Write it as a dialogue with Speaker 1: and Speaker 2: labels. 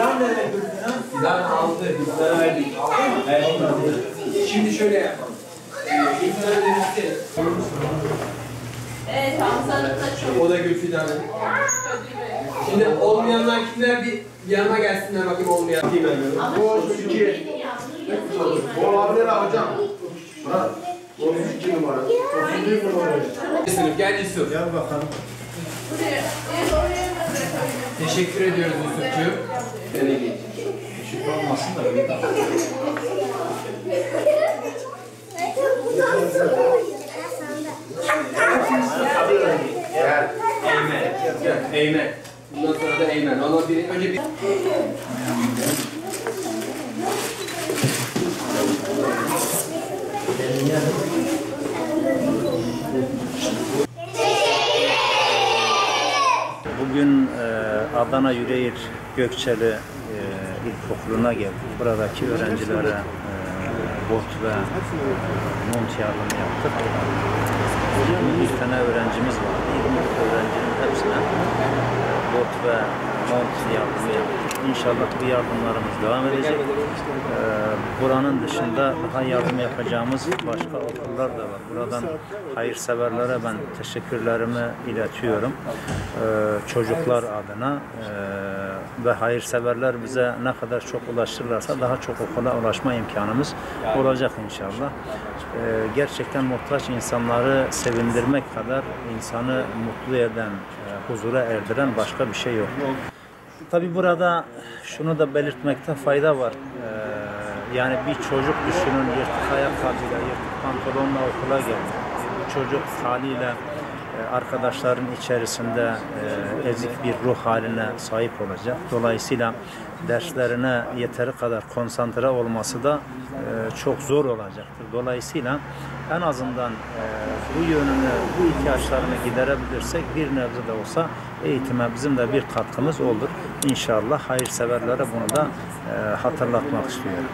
Speaker 1: Fidan nereye götürdün?
Speaker 2: Fidan aldı. Fidan'a verdik. Evet, aldı. Şimdi şöyle yapalım. İftara demişti.
Speaker 3: Evet, Hamza'nın da çok.
Speaker 2: O da Gül Fidan'ın. Şimdi olmayanlar kimler bir yanıma gelsinler bakayım olmayan.
Speaker 1: Bu 32. O olabilir hocam. Murat. 32 numara. 31 numara.
Speaker 2: Sınıf gel Yusuf.
Speaker 1: Gel bakalım.
Speaker 2: Teşekkür ediyoruz Yusuf'cuğum.
Speaker 1: Küçük olmasın da büyük.
Speaker 2: Gel. Eymen. Gel. Eymen. Bundan sonra da Eymen. Ona bir önce bir...
Speaker 4: Bugün Adana Yüreğir Gökçeli İlkokulu'na geldik. Buradaki öğrencilere bot ve mont yardımı yaptık. 21 tane öğrencimiz var. 20 öğrencinin hepsine bot ve mont yardımı yaptık. İnşallah bu yardımlarımız devam edecek. Buranın dışında daha yardım yapacağımız başka okullar da var. Buradan hayırseverlere ben teşekkürlerimi iletiyorum. Çocuklar adına ve hayırseverler bize ne kadar çok ulaşırlarsa daha çok okula ulaşma imkanımız olacak inşallah. Gerçekten muhtaç insanları sevindirmek kadar insanı mutlu eden, huzura erdiren başka bir şey yok. Tabii burada şunu da belirtmekte fayda var. Yani bir çocuk düşünün, yırtık ayakkabıyla, yırtık pantolonla okula geldi. Bu çocuk haliyle arkadaşların içerisinde ezik bir ruh haline sahip olacak. Dolayısıyla derslerine yeteri kadar konsantre olması da çok zor olacaktır. Dolayısıyla en azından bu yönünü, bu ihtiyaçlarını giderebilirsek bir nebze de olsa eğitime bizim de bir katkımız olur. İnşallah hayırseverlere bunu da hatırlatmak istiyorum.